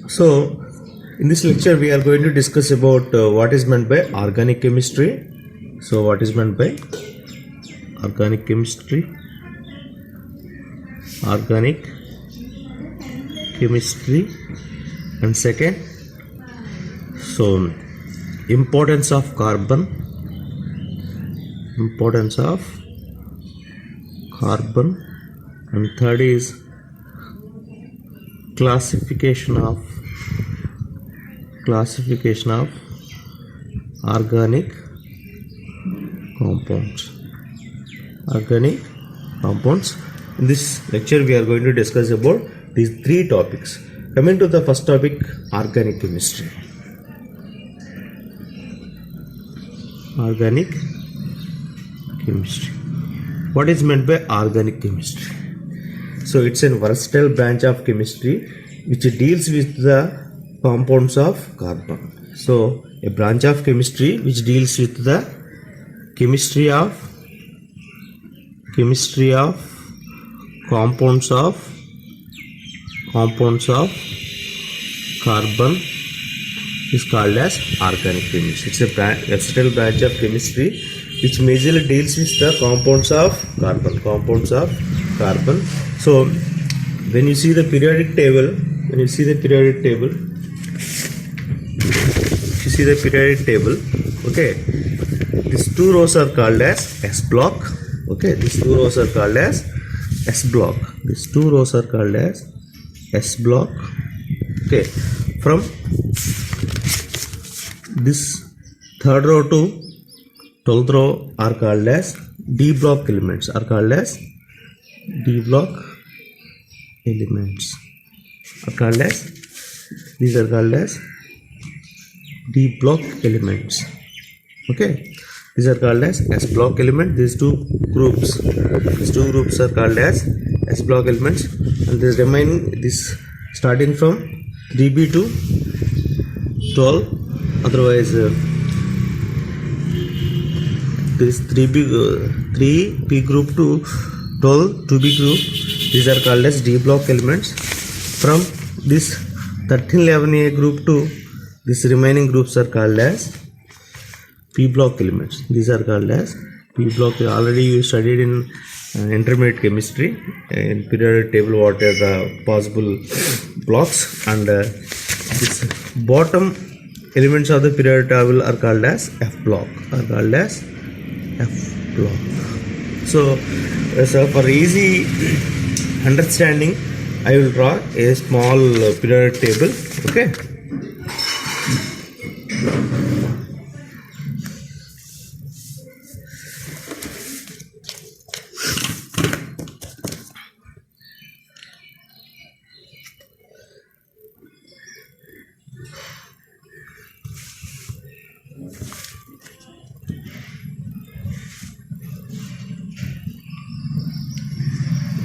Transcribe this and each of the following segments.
So, in this lecture, we are going to discuss about what is meant by organic chemistry. So, what is meant by organic chemistry? Organic chemistry, and second, so importance of carbon. And third is classification of organic compounds. In this lecture, we are going to discuss about these three topics. Coming to the first topic, organic chemistry. What is meant by organic chemistry? So it's a versatile branch of chemistry which deals with the compounds of carbon. So a branch of chemistry which deals with the chemistry of compounds of carbon is called as organic chemistry. It's a versatile branch of chemistry which majorly deals with the compounds of carbon. So when you see the periodic table, okay, these two rows are called as S block. Okay, these two rows are called as S block. Okay, from this third row to 12th row are called as D block elements. These are called as D block elements. Okay, these are called as S block element. These two groups are called as S block elements, and this remaining, this starting from 3b to 12, otherwise this 3b group to 12 2b group, these are called as D block elements. From this 1311A group to this remaining groups are called as P block elements. These are called as P block. Already you studied in intermediate chemistry in periodic table what are the possible blocks, and this bottom elements of the periodic table are called as F block. So for easy understanding, I will draw a small periodic table. Okay.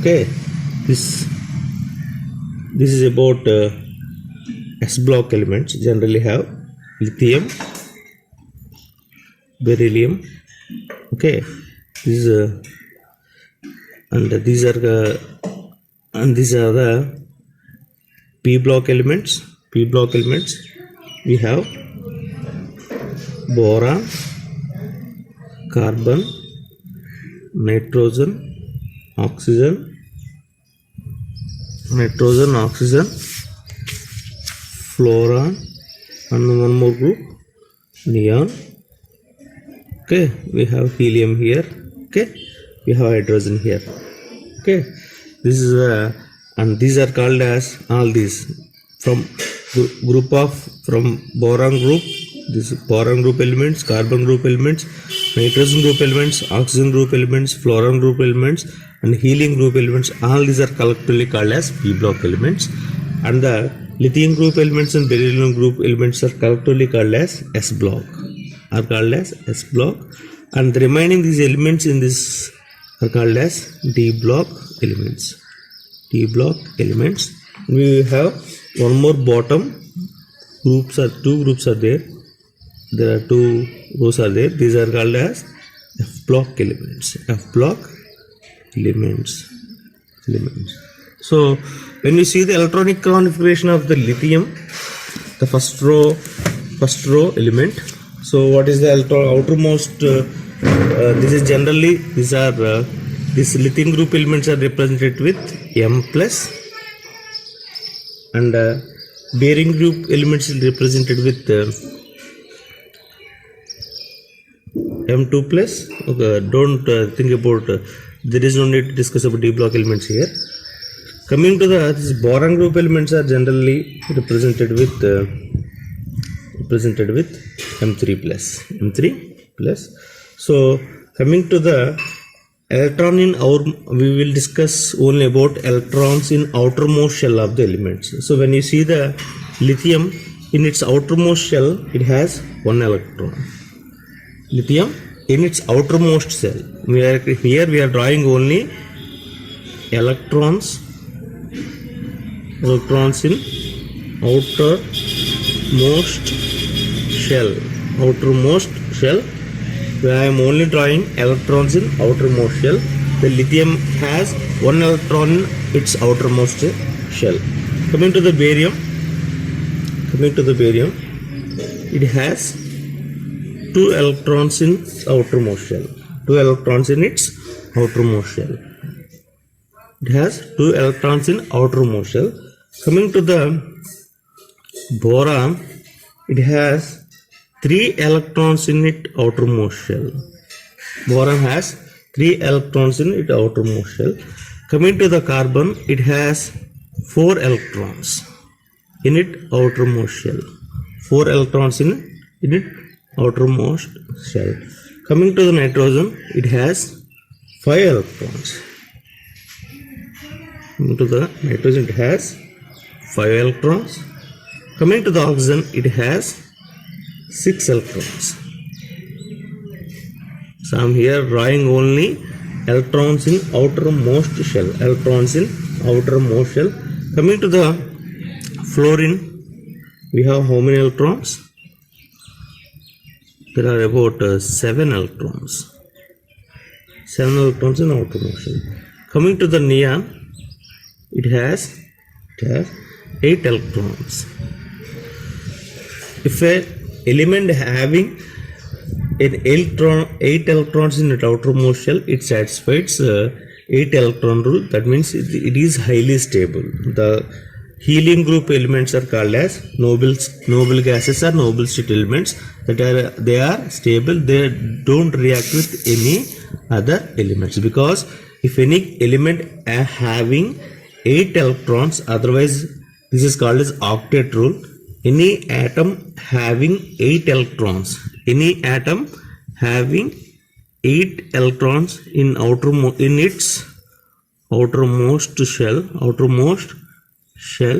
Okay, this is about S block elements. Generally have lithium, beryllium. Okay, this is and these are the P block elements. We have boron, carbon, nitrogen, oxygen, fluorine, and one more group, neon. Okay, we have helium here. Okay, we have hydrogen here. Okay, this is and these are called as all these from boron group. This boron group elements, carbon group elements, nitrogen group elements, oxygen group elements, fluorine group elements, and helium group elements. All these are collectively called as P block elements, and the lithium group elements and beryllium group elements are collectively called as S block. And the remaining these elements in this are called as D block elements. And we have one more bottom groups. Two groups are there. There are two rows are there. These are called as F block elements. So when you see the electronic configuration of the lithium, the first row element. So what is the outermost? This is generally these lithium group elements are represented with M plus, and bearing group elements is represented with M2 plus. Okay, don't think about. There is no need to discuss about D block elements here. Coming to this boron group elements are generally represented with M3 plus. M3 plus. So coming to the electron in we will discuss only about electrons in outermost shell of the elements. So when you see the lithium in its outermost shell, it has one electron. Lithium in its outermost shell. Here we are drawing only electrons in outermost shell. I am only drawing electrons in outermost shell. The lithium has one electron in its outermost shell. Coming to the barium, it has two electrons in outermost shell. It has two electrons in outermost shell. Coming to the boron, it has three electrons in its outermost shell. Boron has three electrons in its outermost shell. Coming to the carbon, it has four electrons in its outermost shell. Four electrons in its outermost shell. Coming to the nitrogen, it has 5 electrons. Coming to the nitrogen, it has 5 electrons. Coming to the oxygen, it has 6 electrons. So I am here drawing only electrons in outermost shell. Coming to the fluorine, we have how many electrons? There are about 7 electrons. 7 electrons in outermost shell. Coming to the neon, it has 8 electrons. If a element having an 8 electrons in its outermost shell, it satisfies 8 electron rule. That means it is highly stable. The helium group elements are called as noble gases or noble state elements. They are stable. They don't react with any other elements, because if any element having 8 electrons, otherwise this is called as octet rule. Any atom having 8 electrons, in its outermost shell,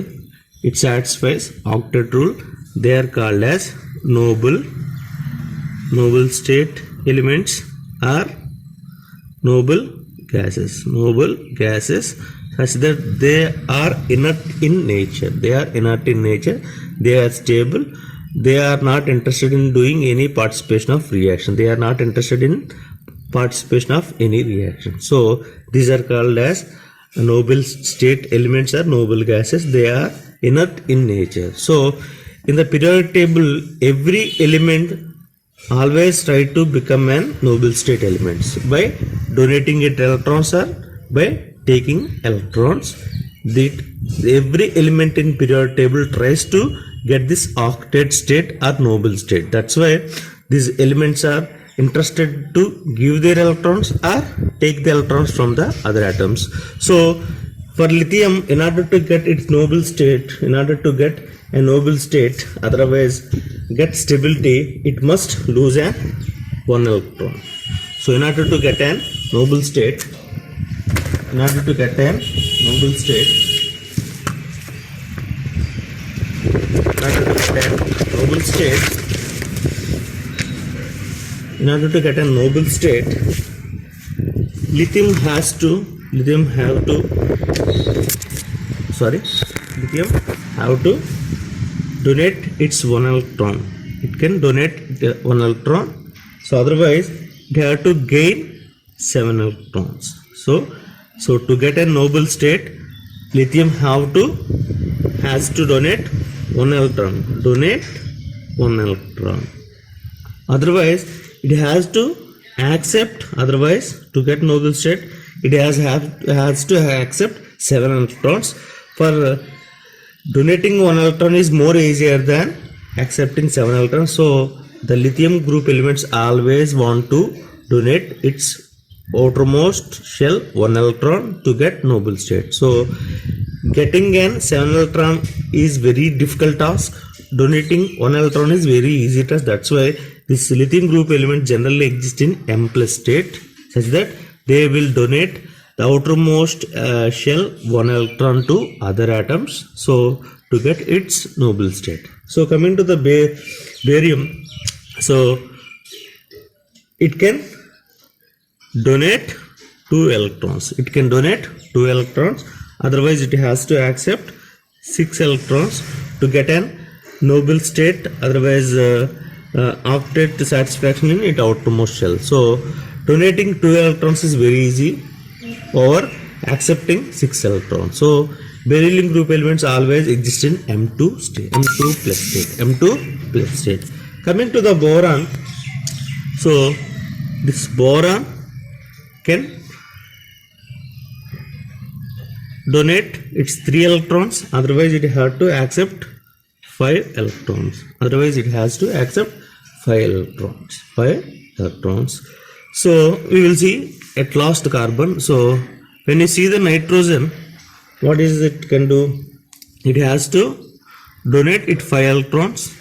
it satisfies octet rule. They are called as noble state elements or noble gases. Such that they are inert in nature. They are stable. They are not interested in doing any participation of reaction. So these are called as noble state elements or noble gases. They are inert in nature. So in the periodic table, every element always try to become an noble state elements by donating it electrons or by taking electrons. Every element in periodic table tries to get this octet state or noble state. That's why these elements are interested to give their electrons or take the electrons from the other atoms. So for lithium, in order to get its noble state, otherwise get stability, it must lose one electron. So in order to get a noble state, in order to get a noble state, lithium have to donate its one electron. It can donate one electron. So otherwise it have to gain 7 electrons. So to get a noble state, lithium has to donate 1 electron. Otherwise it has to accept, otherwise to get noble state it has to accept 7 electrons. For donating 1 electron is more easier than accepting 7 electrons. So the lithium group elements always want to donate its outermost shell 1 electron to get noble state. So getting an 7 electron is very difficult task. Donating 1 electron is very easy task. That's why this lithium group element generally exists in M+ state, such that they will donate the outermost shell 1 electron to other atoms, so to get its noble state. So coming to the barium, so it can donate 2 electrons. It can donate 2 electrons. Otherwise it has to accept 6 electrons to get an noble state. Otherwise octet satisfaction in its outermost shell. So donating 2 electrons is very easy over accepting 6 electrons. So beryllium group elements always exist in M2 state, M2+ state. Coming to the boron, so this boron can donate its 3 electrons. Otherwise it has to accept 5 electrons. Otherwise it has to accept 5 electrons. So we will see at last carbon. So when you see the nitrogen, what is it can do? It has to donate it 5 electrons.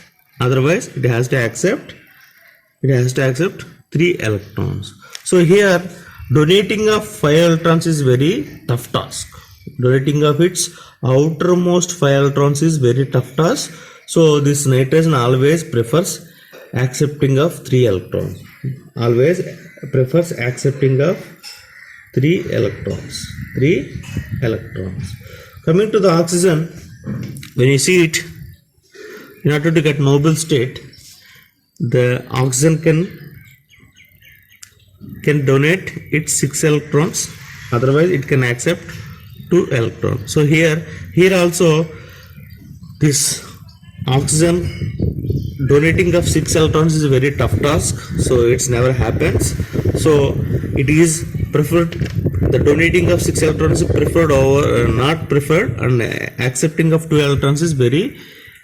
Otherwise it has to accept 3 electrons. So here donating of 5 electrons is very tough task. Donating of its outermost 5 electrons is very tough task. So this nitrogen always prefers accepting of 3 electrons. Always prefers accepting of 3 electrons. Coming to the oxygen, when you see it, in order to get noble state, the oxygen can donate its 6 electrons. Otherwise it can accept 2 electrons. So here also this oxygen donating of 6 electrons is a very tough task. So it's never happens. So it is preferred, the donating of 6 electrons is preferred over not preferred, and accepting of 2 electrons is very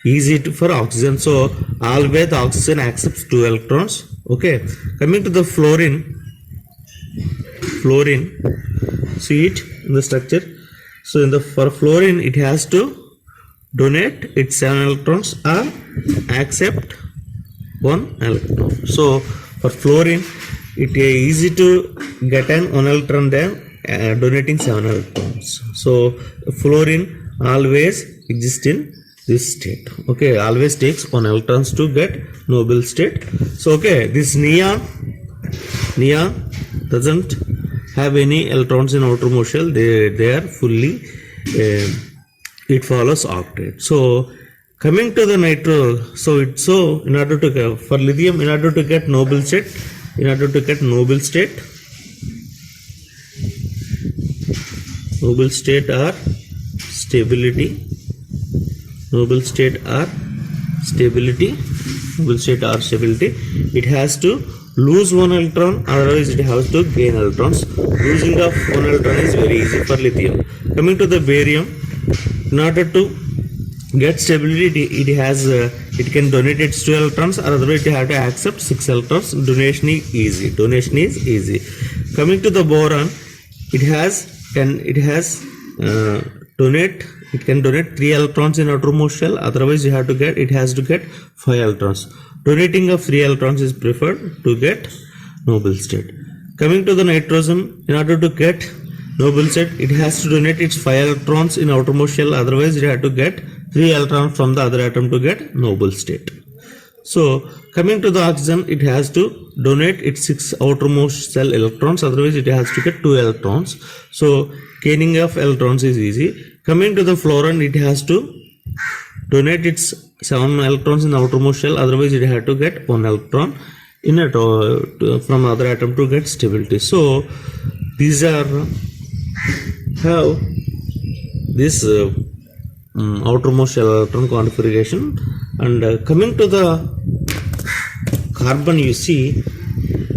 easy for oxygen. So always the oxygen accepts 2 electrons. Okay, coming to the fluorine, see it in the structure. So for fluorine it has to donate its 7 electrons or accept 1 electron. So for fluorine it is easy to get an 1 electron than donating 7 electrons. So fluorine always exists in this state. Okay, always takes 1 electrons to get noble state. So okay, this neon doesn't have any electrons in outermost shell. They are fully it follows octet. So coming to the nitro, so in order to for lithium, in order to get noble state, noble state or stability, it has to lose 1 electron, otherwise it has to gain electrons. Losing of 1 electron is very easy for lithium. Coming to the barium, in order to get stability, it can donate its 2 electrons, or otherwise it have to accept 6 electrons. Donation is easy. Coming to the boron, it can donate 3 electrons in outermost shell. Otherwise it has to get 5 electrons. Donating of 3 electrons is preferred to get noble state. Coming to the nitrogen, in order to get noble state, it has to donate its 5 electrons in outermost shell. Otherwise it has to get 3 electrons from the other atom to get noble state. So coming to the oxygen, it has to donate its 6 outermost shell electrons. Otherwise it has to get 2 electrons. So gaining of electrons is easy. Coming to the fluorine, it has to donate its 7 electrons in the outermost shell. Otherwise it has to get 1 electron in it from other atom to get stability. So these are how this outermost electron configuration. And coming to the carbon, you see,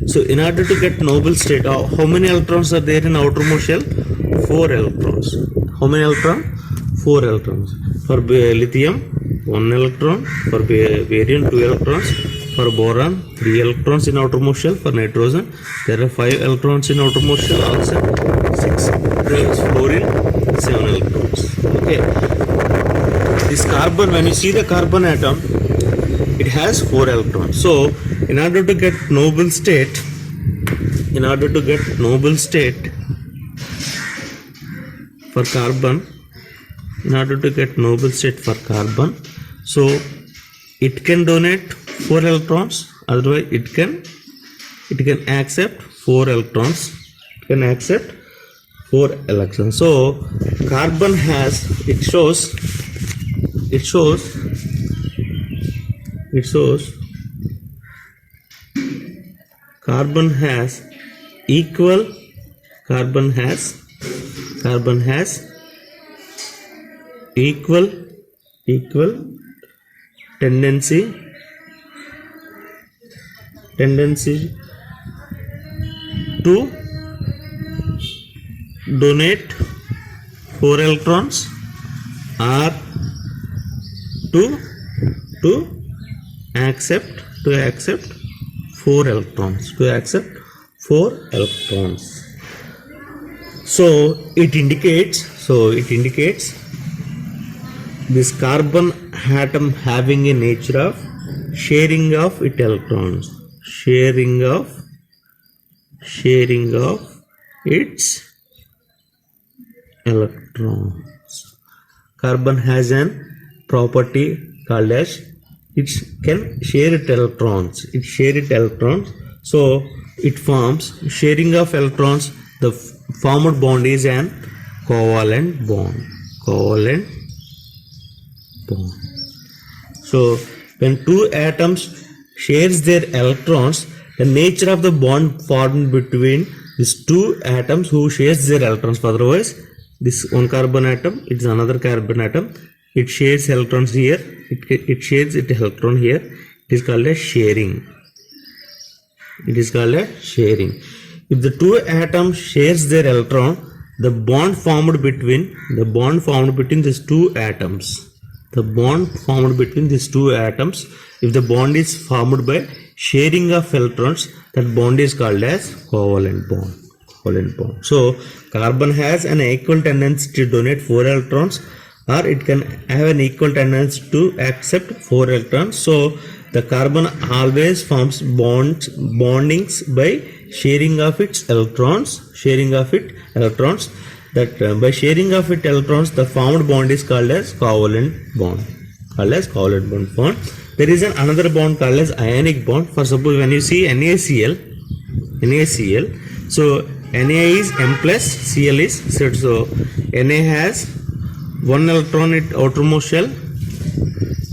so in order to get noble state, how many electrons are there in outermost shell? 4 electrons. How many electrons? 4 electrons. For lithium, 1 electron. For barium, 2 electrons. For boron, 3 electrons in outermost shell. For nitrogen, there are 5 electrons in outermost shell. Also 6. Fluorine, 7 electrons. Okay. This carbon, when you see the carbon atom, it has 4 electrons. So in order to get noble state, for carbon, so it can donate 4 electrons, otherwise it can accept 4 electrons. So carbon has, it shows carbon has equal tendency to donate 4 electrons or to accept 4 electrons. So it indicates this carbon atom having a nature of sharing of its electrons. Carbon has an property called as it can share its electrons. So it forms sharing of electrons. The formed bond is an covalent bond. So when 2 atoms shares their electrons, the nature of the bond formed between these 2 atoms who shares their electrons. Otherwise, this one carbon atom, it's another carbon atom, it shares electrons here, it shares its electron here. It is called as sharing. If the 2 atoms shares their electron, the bond formed between these 2 atoms, if the bond is formed by sharing of electrons, that bond is called as covalent bond. So carbon has an equal tendency to donate 4 electrons, or it can have an equal tendency to accept 4 electrons. So the carbon always forms bondings by sharing of its electrons. That by sharing of its electrons, the formed bond is called as covalent bond. There is another bond called as ionic bond. For suppose when you see NaCl, so Na is M plus Cl is Z. So Na has 1 electron in outermost shell.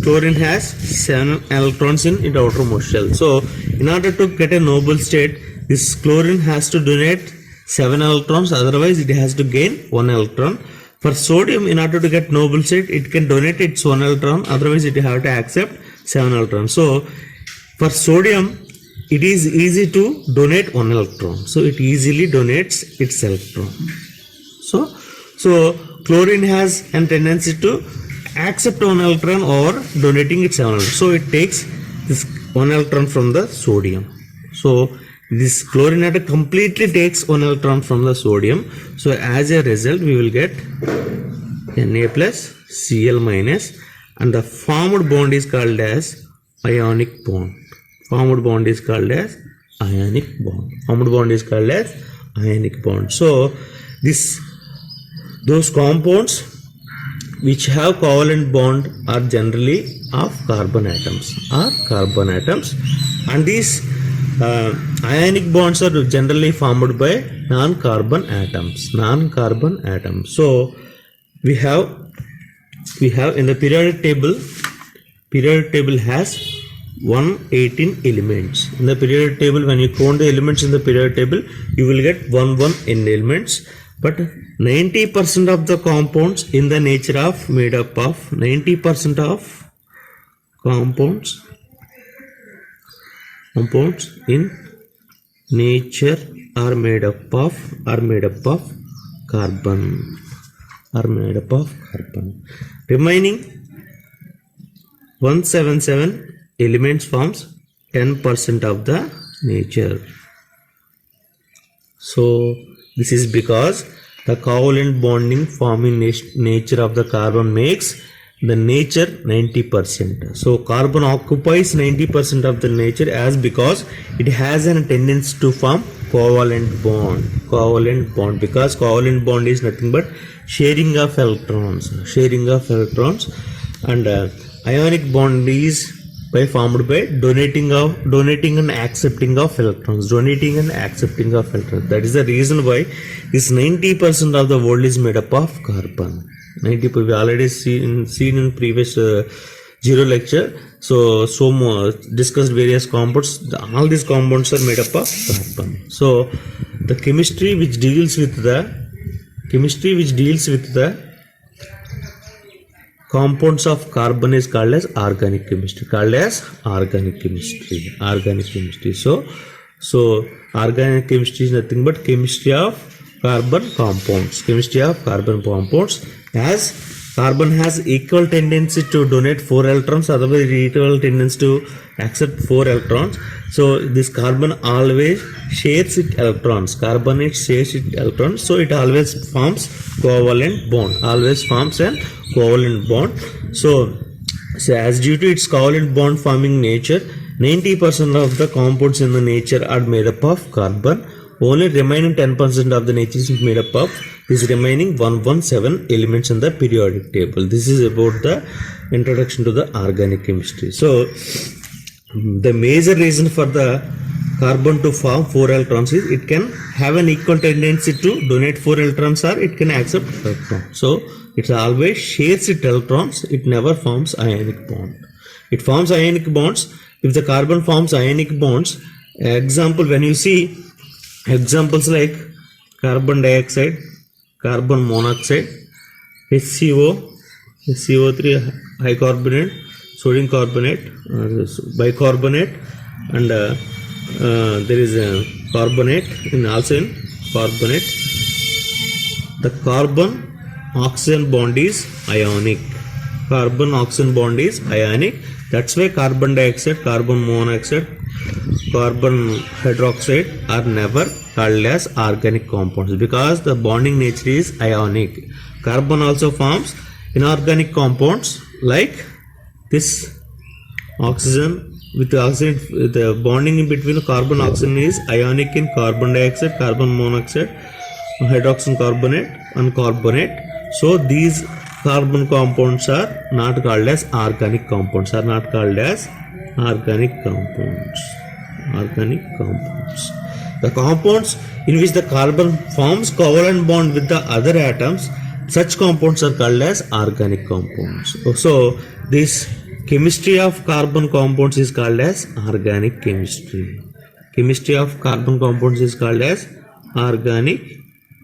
Chlorine has 7 electrons in its outermost shell. So in order to get a noble state, this chlorine has to donate 7 electrons, otherwise it has to gain 1 electron. For sodium, in order to get noble state, it can donate its 1 electron, otherwise it have to accept 7 electrons. So for sodium, it is easy to donate 1 electron. So it easily donates its electron. So chlorine has a tendency to accept 1 electron or donating its 7 electron. So it takes this 1 electron from the sodium. So this chlorine atom completely takes 1 electron from the sodium. So as a result, we will get Na plus Cl minus, and the formed bond is called as ionic bond. So those compounds which have covalent bond are generally of carbon atoms, and these ionic bonds are generally formed by non-carbon atoms. So we have in the periodic table has 118 elements. In the periodic table, when you count the elements in the periodic table, you will get 11 elements. but 90% of the compounds in the nature of made up of 90% of compounds in nature are made up of carbon. Remaining 177 elements forms 10% of the nature. So this is because the covalent bonding forming nature of the carbon makes the nature 90%. So carbon occupies 90% of the nature as because it has a tendency to form covalent bond because covalent bond is nothing but sharing of electrons, and ionic bond is formed by donating and accepting of electrons. That is the reason why this 90% of the world is made up of carbon. 90%, we already seen in previous zero lecture. So discussed various compounds. All these compounds are made up of carbon. So the chemistry which deals with the compounds of carbon is called as organic chemistry. So organic chemistry is nothing but chemistry of carbon compounds. As carbon has equal tendency to donate 4 electrons, otherwise equal tendency to accept 4 electrons. So this carbon always shares its electrons. So it always forms covalent bond. So as due to its covalent bond forming nature, 90% of the compounds in the nature are made up of carbon. Only remaining 10% of the nature is made up of these remaining 117 elements in the periodic table. This is about the introduction to the organic chemistry. So the major reason for the carbon to form 4 electrons is it can have an equal tendency to donate 4 electrons or it can accept electrons. So it always shares its electrons. It never forms ionic bond. It forms ionic bonds. If the carbon forms ionic bonds, example, when you see examples like carbon dioxide, carbon monoxide, HCO, HCO3 high carbonate, sodium carbonate, bicarbonate, and there is a carbonate also in carbonate. The carbon oxygen bond is ionic. That's why carbon dioxide, carbon monoxide, carbon hydroxide are never called as organic compounds because the bonding nature is ionic. Carbon also forms inorganic compounds like this oxygen. With the oxygen, the bonding in between the carbon oxygen is ionic in carbon dioxide, carbon monoxide, hydroxide carbonate and carbonate. So these carbon compounds are not called as organic compounds. The compounds in which the carbon forms covalent bond with the other atoms, such compounds are called as organic compounds. So this chemistry of carbon compounds is called as organic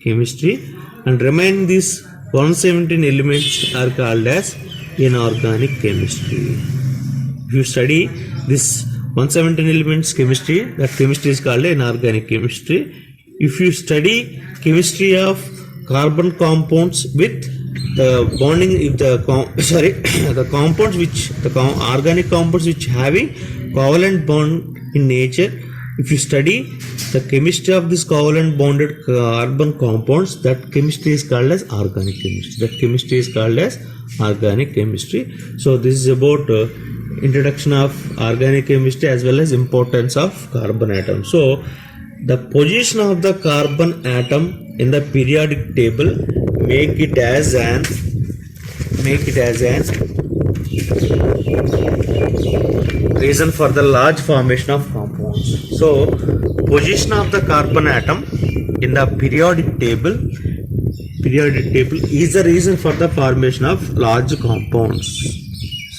chemistry. And remaining these 117 elements are called as inorganic chemistry. If you study this 117 elements chemistry, that chemistry is called inorganic chemistry. If you study chemistry of carbon compounds with the bonding, if the organic compounds which having covalent bond in nature, if you study the chemistry of this covalent bonded carbon compounds, that chemistry is called as organic chemistry. So this is about introduction of organic chemistry as well as importance of carbon atom. So the position of the carbon atom in the periodic table make it as an reason for the large formation of compounds. So position of the carbon atom in the periodic table is the reason for the formation of large compounds.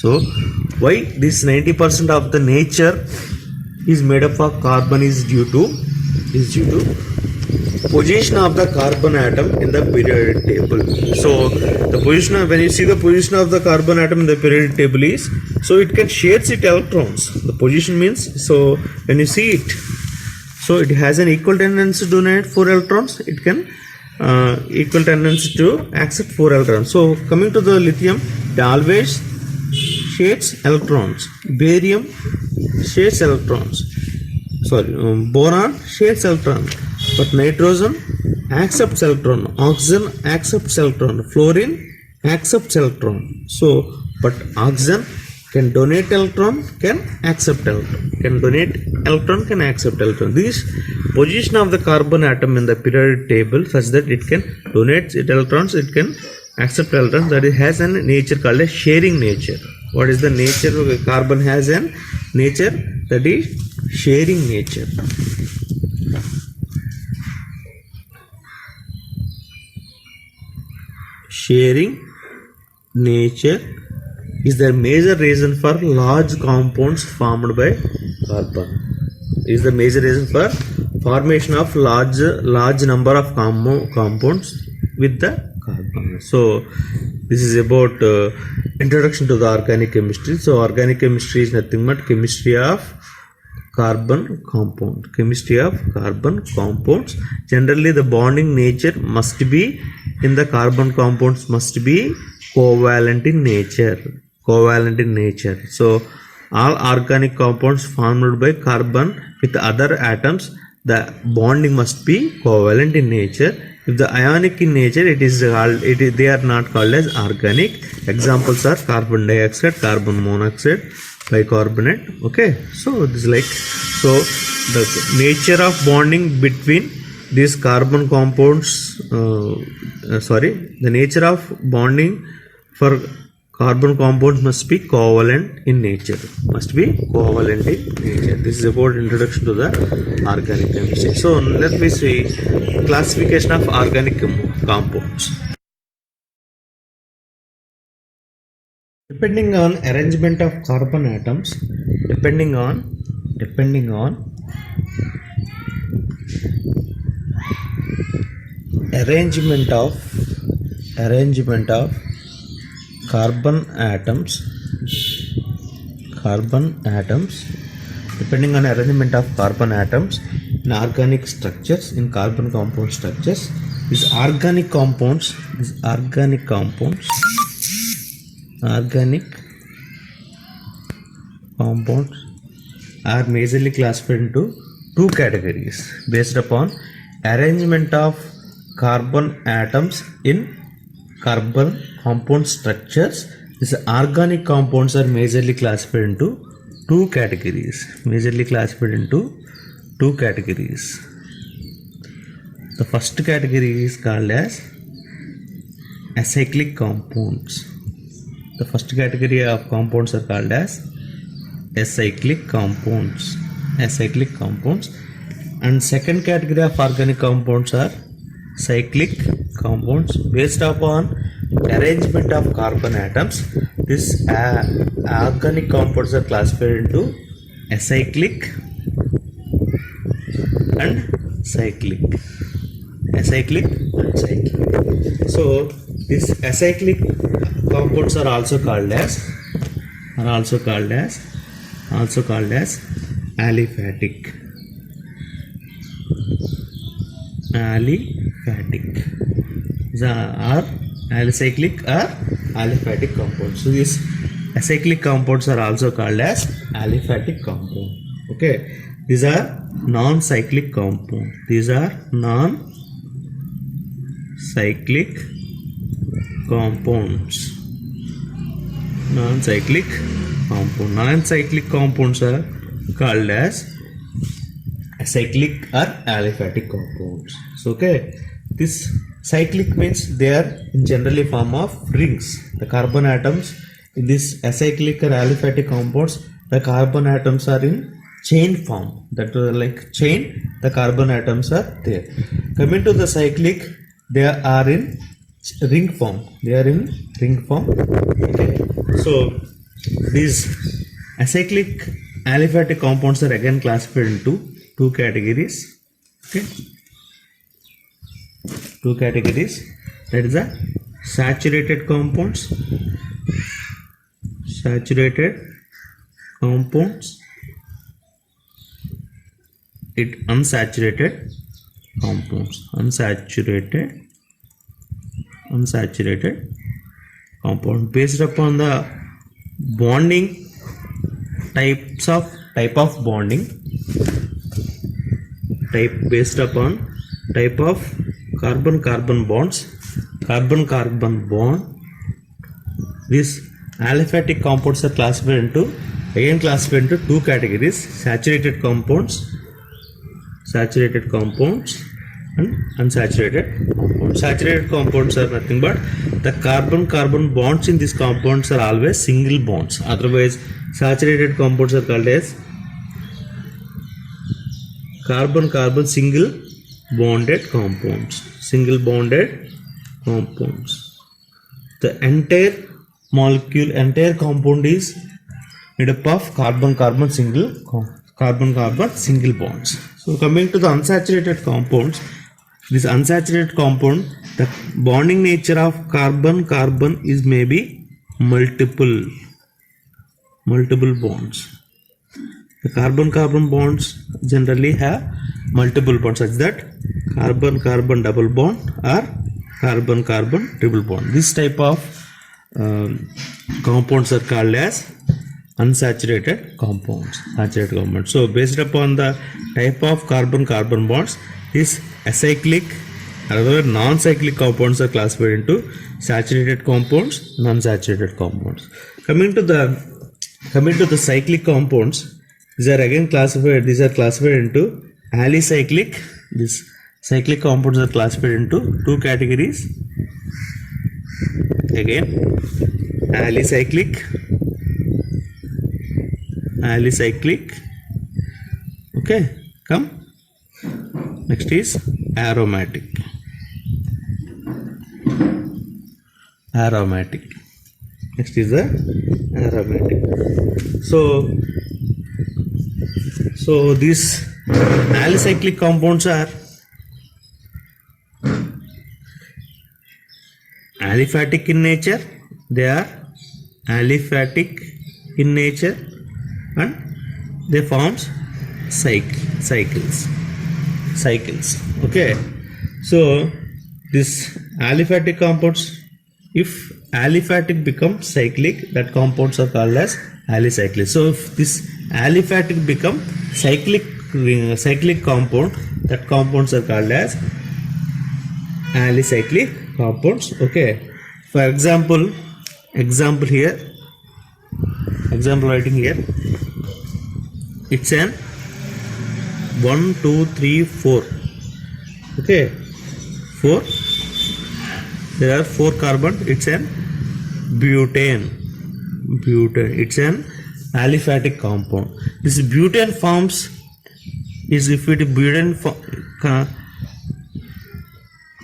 So why this 90% of the nature is made up of carbon is due to position of the carbon atom in the periodic table. So the position of, when you see the position of the carbon atom in the periodic table is, so it can share its electrons. The position means, so when you see it, so it has an equal tendency to donate 4 electrons, it can equal tendency to accept 4 electrons. So coming to the lithium, it always shares electrons. Barium shares electrons. Boron shares electron, but nitrogen accepts electron, oxygen accepts electron, fluorine accepts electron. So but oxygen can donate electron, can accept electron, can donate electron, can accept electron. This position of the carbon atom in the periodic table such that it can donate its electrons, it can accept electrons, that it has a nature called a sharing nature. What is the nature of the carbon? Has a nature that is sharing nature. Sharing nature is the major reason for large compounds formed by carbon. Is the major reason for formation of large number of compounds with the carbon. So this is about introduction to the organic chemistry. So organic chemistry is nothing but chemistry of carbon compound. Chemistry of carbon compounds. Generally the bonding nature must be in the carbon compounds must be covalent in nature. Covalent in nature. So all organic compounds formed by carbon with other atoms, the bonding must be covalent in nature. If the ionic in nature, they are not called as organic. Examples are carbon dioxide, carbon monoxide, bicarbonate. Okay, so this is like, so the nature of bonding between these carbon compounds, the nature of bonding for carbon compounds must be covalent in nature. Must be covalent in nature. This is about introduction to the organic chemistry. So let me see classification of organic compounds. Depending on arrangement of carbon atoms, depending on arrangement of carbon atoms, depending on arrangement of carbon atoms in organic structures, in carbon compound structures, these organic compounds are majorly classified into 2 categories based upon arrangement of carbon atoms in carbon compound structures. These organic compounds are majorly classified into 2 categories. The first category is called as acyclic compounds. The first category of compounds are called as acyclic compounds. And second category of organic compounds are cyclic compounds based upon arrangement of carbon atoms. These organic compounds are classified into acyclic and cyclic. So these acyclic compounds are also called as aliphatic. These are alicyclic or aliphatic compounds. So these acyclic compounds are also called as aliphatic compound. Okay, these are non-cyclic compound. Non-cyclic compounds are called as acyclic or aliphatic compounds. So okay, this cyclic means they are in generally form of rings. The carbon atoms in this acyclic or aliphatic compounds, the carbon atoms are in chain form. That like chain, the carbon atoms are there. Coming to the cyclic, they are in ring form. Okay. So these acyclic aliphatic compounds are again classified into 2 categories. Okay. Two categories. That is the saturated compounds, unsaturated compounds, unsaturated compound based upon the bonding type of bonding, based upon type of carbon bonds, carbon bond. These aliphatic compounds are classified into two categories: saturated compounds and unsaturated compounds. Saturated compounds are nothing but the carbon bonds in these compounds are always single bonds. Otherwise, saturated compounds are called as carbon single bonded compounds. The entire compound is made up of carbon single bonds. So coming to the unsaturated compounds, this unsaturated compound, the bonding nature of carbon is maybe multiple bonds. The carbon bonds generally have multiple bonds, such that carbon double bond or carbon triple bond. This type of compounds are called as unsaturated compounds. So based upon the type of carbon bonds, these acyclic or non-cyclic compounds are classified into saturated compounds and unsaturated compounds. Coming to the cyclic compounds, these are classified into alicyclic. These cyclic compounds are classified into two categories. Again, alicyclic. Okay, come. Next is aromatic. Next is the aromatic. So these alicyclic compounds are aliphatic in nature. They are aliphatic in nature and they forms cycles. Okay, so this aliphatic compounds, if aliphatic becomes cyclic, that compounds are called as alicyclic. So if this aliphatic become cyclic compound, that compounds are called as alicyclic compounds. Okay, for example writing here, it's an 1 2 3 4. Okay, 4. There are 4 carbon. It's an butane. It's an aliphatic compound. This butane forms is, if it butane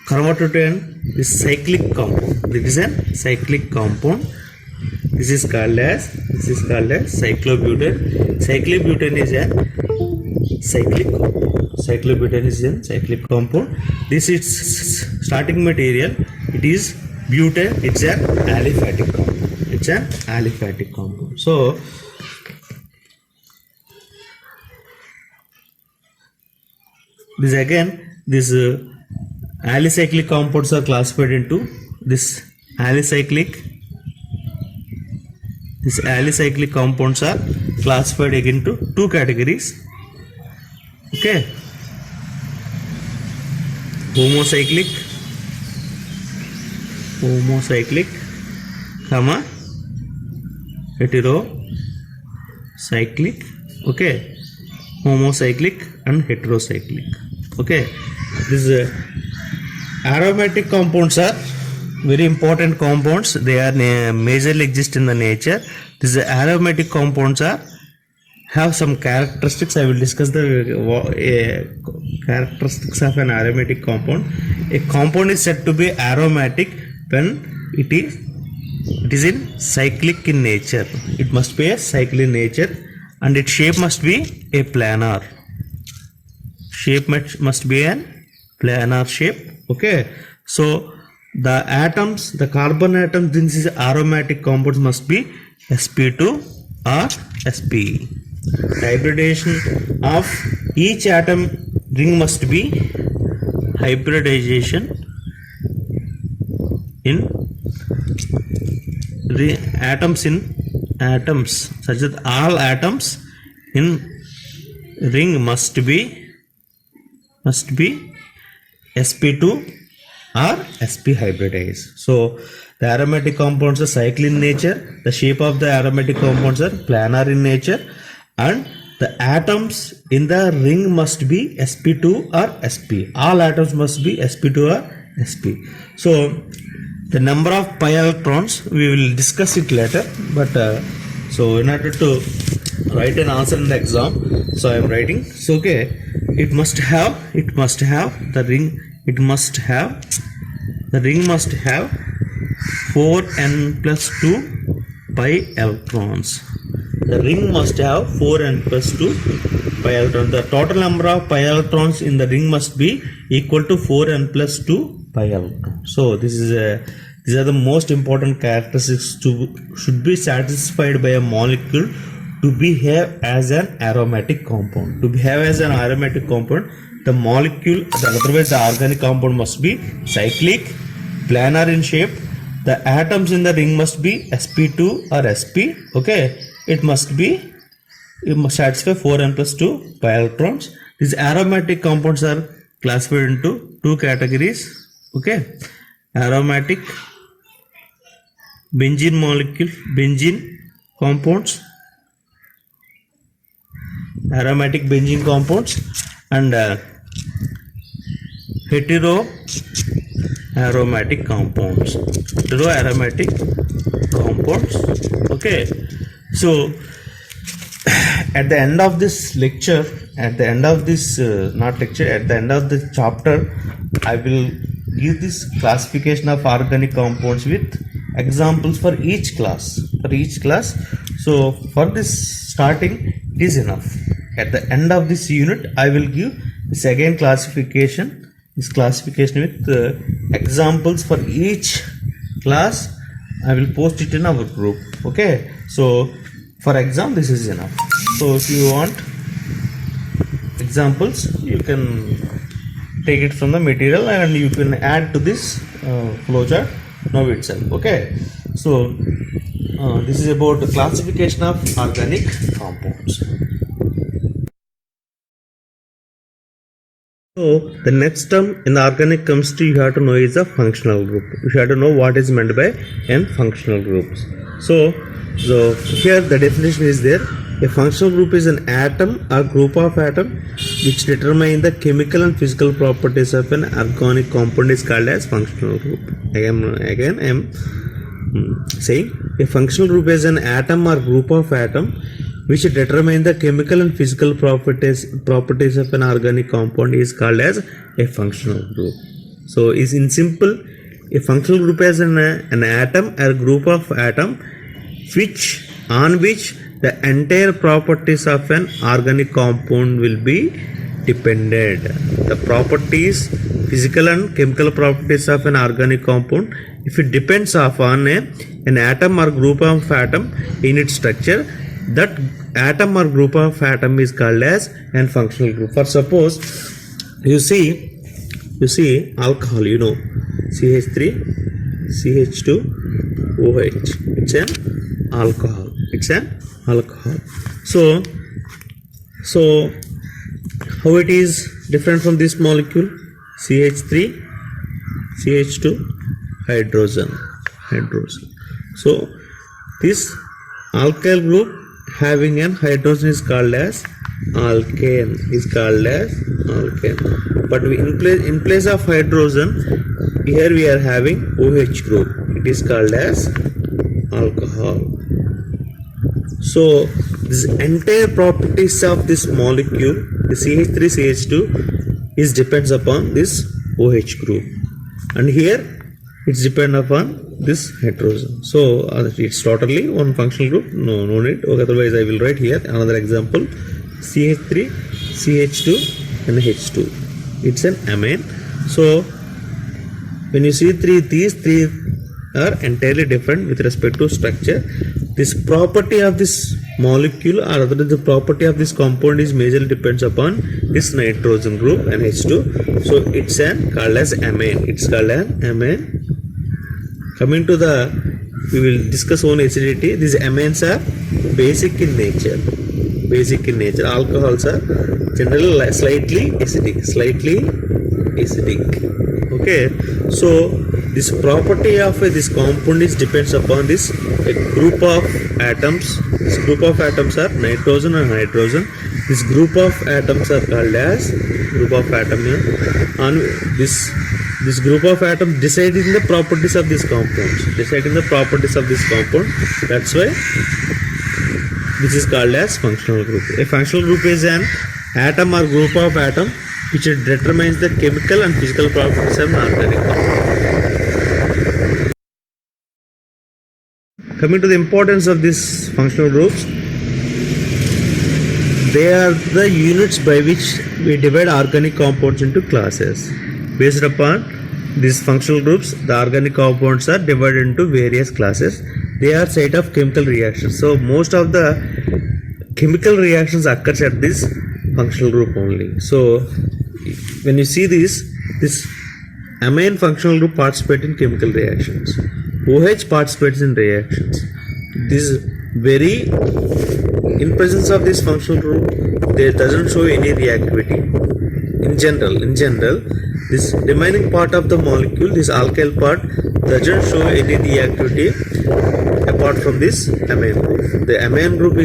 converted to an cyclic compound. This is a cyclic compound. This is called as cyclobutane. Cyclobutane is a cyclic compound. This is starting material. It is butane. It's an aliphatic compound. So this alicyclic compounds are classified into this alicyclic compounds are classified again into two categories. Okay, homocyclic, heterocyclic. Okay, homocyclic and heterocyclic. Okay, this aromatic compounds are very important compounds. They are majorly exist in the nature. These aromatic compounds have some characteristics. I will discuss the characteristics of an aromatic compound. A compound is said to be aromatic when it is in cyclic in nature. It must be a cyclic nature, and its shape must be a planar. Shape must be a planar shape. Okay. So the atoms, the carbon atoms, this is aromatic compounds must be sp2 or sp. Hybridization of each atom ring must be hybridization in atoms such that all atoms in ring must be sp2 or sp hybridized. So the aromatic compounds are cyclic in nature, the shape of the aromatic compounds are planar in nature, and the atoms in the ring must be sp2 or sp. All atoms must be sp2 or sp. So the number of pi electrons we will discuss it later, but so in order to write an answer in the exam, so I am writing. So okay, it must have the ring must have 4n plus 2 pi electrons. The ring must have 4n plus 2 pi electrons. The total number of pi electrons in the ring must be equal to 4n plus 2 pi electrons. So these are the most important characteristics should be satisfied by a molecule to behave as an aromatic compound. To behave as an aromatic compound, the molecule, otherwise the organic compound must be cyclic, planar in shape. The atoms in the ring must be sp2 or sp. Okay, it must satisfy 4n plus 2 pi electrons. These aromatic compounds are classified into two categories. Okay, aromatic benzene compounds, aromatic benzene compounds, and heteroaromatic compounds. Okay, so at the end of this lecture, at the end of this chapter, I will give this classification of organic compounds with examples for each class. So for this starting it is enough. At the end of this unit I will give the second classification, with examples for each class. I will post it in our group. Okay, so for exam this is enough. So if you want examples, you can take it from the material and you can add to this flowchart now itself. Okay, so this is about the classification of organic compounds. So the next term in the organic chemistry you have to know is a functional group. You have to know what is meant by functional groups. So here the definition is there. A functional group is an atom or group of atoms which determine the chemical and physical properties of an organic compound is called as functional group. Again I am saying a functional group is an atom or group of atoms which determine the chemical and physical properties of an organic compound is called as a functional group. So is in simple, a functional group is an atom or group of atoms on which the entire properties of an organic compound will be depended. The properties, physical and chemical properties of an organic compound, if it depends upon an atom or group of atom in its structure, that atom or group of atom is called as an functional group. For suppose you see alcohol, CH3 CH2 OH, it's an alcohol. So how it is different from this molecule? CH3 CH2 hydrogen. So this alkyl group having an hydrogen is called as alkane. But in place of hydrogen, here we are having OH group. It is called as alcohol. So this entire properties of this molecule, the CH3 CH2, depends upon this OH group, and here it's depend upon this hydrogen. So it's totally one functional group. No need. Okay, otherwise I will write here another example. CH3 CH2 and H2, it's an amine. So when you see these three are entirely different with respect to structure. This property of this molecule or rather the property of this compound is majorly depends upon this nitrogen group NH2. So it's called as amine. It's called an amine. Coming to we will discuss on acidity. These amines are basic in nature. Basic in nature. Alcohols are generally slightly acidic. Okay. So this property of this compound is depends upon this group of atoms. This group of atoms are nitrogen and hydrogen. This group of atoms are called as group of atom. On this group of atoms deciding the properties of these compounds. That's why this is called as functional group. A functional group is an atom or group of atom which determines the chemical and physical properties of an organic compound. Coming to the importance of these functional groups, they are the units by which we divide organic compounds into classes. Based upon these functional groups, the organic compounds are divided into various classes. They are site of chemical reactions. So most of the chemical reactions occurs at this functional group only. So when you see this amine functional group participates in chemical reactions. OH participates in reactions. This very in presence of this functional group, they doesn't show any reactivity. In general, this remaining part of the molecule, this alkyl part, doesn't show any reactivity apart from this amine group. The amine group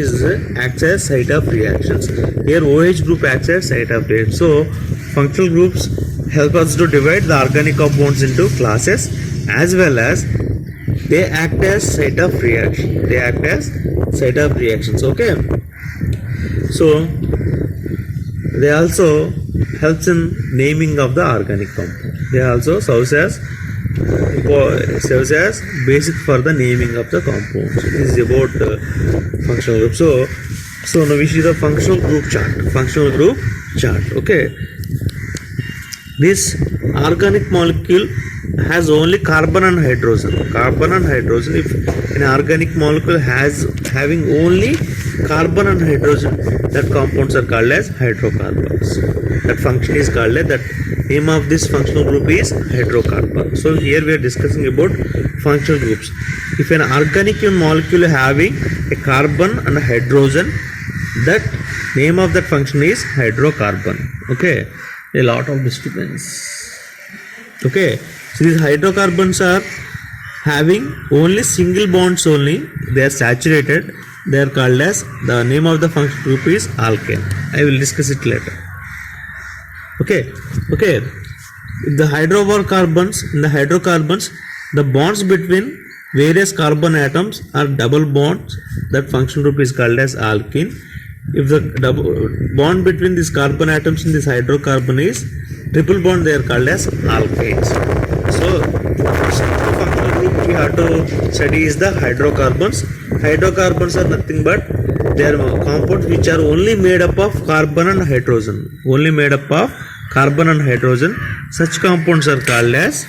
acts as site of reactions. Here OH group acts as site of reactions. So functional groups help us to divide the organic compounds into classes as well as they act as site of reaction. Okay. So they also helps in naming of the organic compound. They also serves as basic for the naming of the compounds. This is about functional group. So now we see the functional group chart. Okay. This organic molecule has only carbon and hydrogen. If an organic molecule having only carbon and hydrogen, that compounds are called as hydrocarbons. That function is called as, that name of this functional group is hydrocarbon. So here we are discussing about functional groups. If an organic molecule having a carbon and a hydrogen, that name of that function is hydrocarbon. Okay. A lot of disturbance. Okay. So these hydrocarbons are having only single bonds only. They are saturated. They are called as, the name of the functional group is alkane. I will discuss it later. Okay. In the hydrocarbons, the bonds between various carbon atoms are double bonds. That functional group is called as alkene. If the bond between these carbon atoms in this hydrocarbon is triple bond, they are called as alkanes. So the functional group we have to study is the hydrocarbons. Hydrocarbons are nothing but they are compounds which are only made up of carbon and hydrogen. Such compounds are called as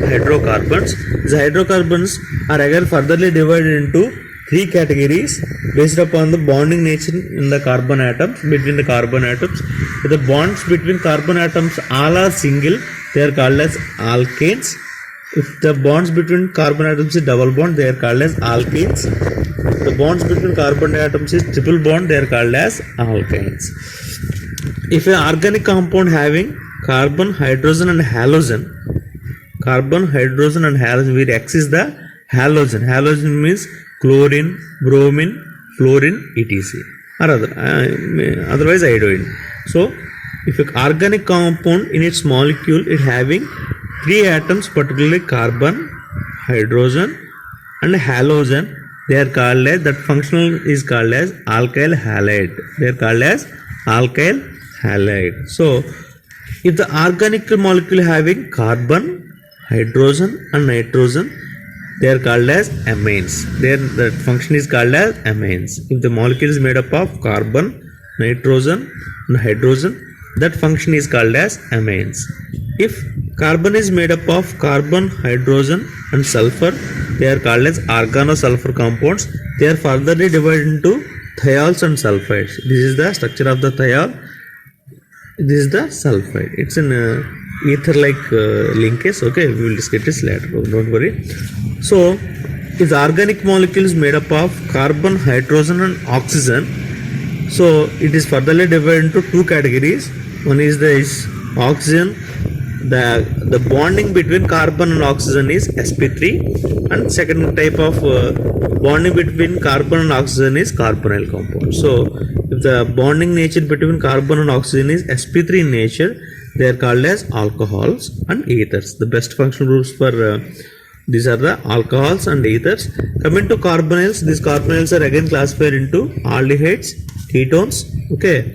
hydrocarbons. These hydrocarbons are again furtherly divided into three categories based upon the bonding nature in the carbon atoms, between the carbon atoms. If the bonds between carbon atoms all are single, they are called as alkanes. If the bonds between carbon atoms is double bond, they are called as alkenes. If the bonds between carbon atoms is triple bond, they are called as alkynes. If an organic compound having carbon, hydrogen and halogen, where X is the halogen. Halogen means chlorine, bromine, fluorine, etc. or otherwise iodine. So if an organic compound in its molecule is having three atoms, particularly carbon, hydrogen and halogen, they are called as, that functional is called as alkyl halide. So if the organic molecule having carbon, hydrogen and nitrogen, they are called as amines. The function is called as amines. If the molecule is made up of carbon, nitrogen and hydrogen, that function is called as amines. If carbon is made up of carbon, hydrogen and sulfur, they are called as organosulfur compounds. They are furtherly divided into thiols and sulfides. This is the structure of the thiol. This is the sulfide. It's an ether like linkage. Okay, we will discuss this later, don't worry. So is organic molecules made up of carbon, hydrogen and oxygen. So it is furtherly divided into two categories. One is oxygen. The bonding between carbon and oxygen is sp3, and second type of bonding between carbon and oxygen is carbonyl compound. So if the bonding nature between carbon and oxygen is sp3 in nature, they are called as alcohols and ethers. The best functional groups for these are the alcohols and ethers. Coming to carbonyls, these carbonyls are again classified into aldehydes, ketones. Okay,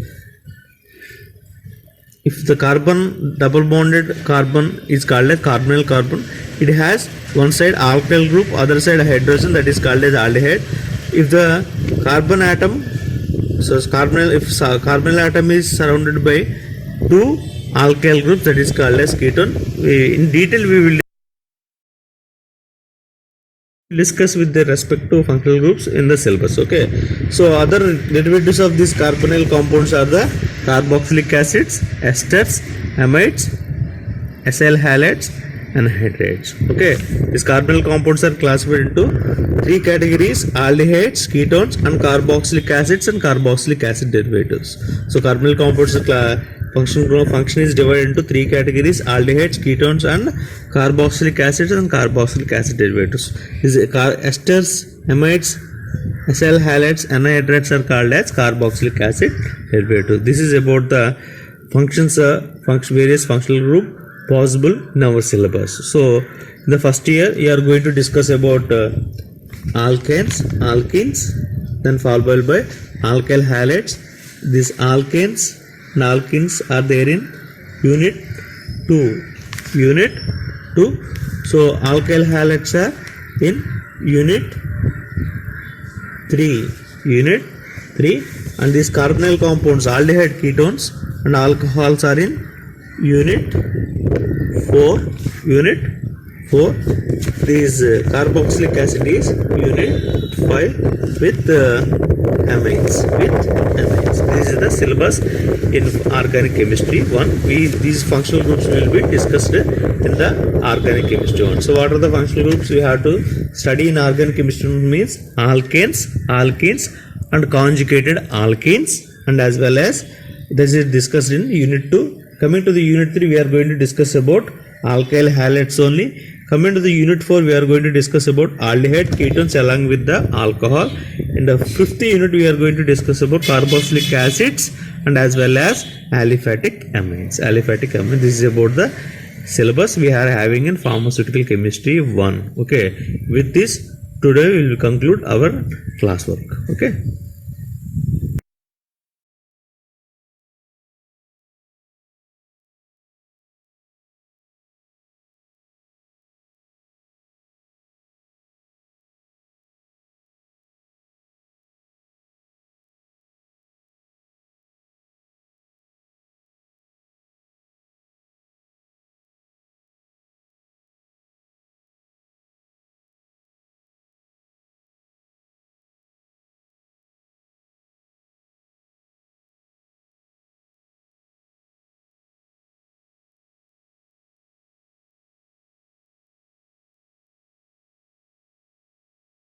if the carbon double bonded carbon is called as carbonyl carbon, it has one side alkyl group, other side hydrogen, that is called as aldehyde. If the carbon atom, so carbonyl atom is surrounded by two alkyl groups, that is called as ketone. In detail we will discuss with the respect to functional groups in the syllabus. Okay, so other derivatives of these carbonyl compounds are the carboxylic acids, esters, amides, acyl halides and hydrates. Okay, these carbonyl compounds are classified into three categories: aldehydes, ketones and carboxylic acids and carboxylic acid derivatives. So carbonyl compounds function is divided into three categories: aldehydes, ketones and carboxylic acids and carboxylic acid derivatives. These esters, amides, acyl halides, anhydrides are called as carboxylic acid derivatives. This is about the various functional group possible in our syllabus. So in the first year you are going to discuss about alkanes, alkenes, then followed by alkyl halides. These alkanes and alkenes are there in unit 2. So alkyl halides are in unit 3, and these carbonyl compounds, aldehyde, ketones and alcohols are in unit 4. This carboxylic acid is unit 5 with amines. This is the syllabus in organic chemistry 1. These functional groups will be discussed in the organic chemistry 1. So what are the functional groups we have to study in organic chemistry? Means alkanes, alkenes and conjugated alkenes, and as well as this is discussed in unit 2. Coming to the unit 3, we are going to discuss about alkyl halides only. Coming to the unit 4, we are going to discuss about aldehyde, ketones along with the alcohol. In the 5th unit, we are going to discuss about carboxylic acids and as well as aliphatic amines. This is about the syllabus we are having in pharmaceutical chemistry 1. Okay, with this today we will conclude our classwork. Okay.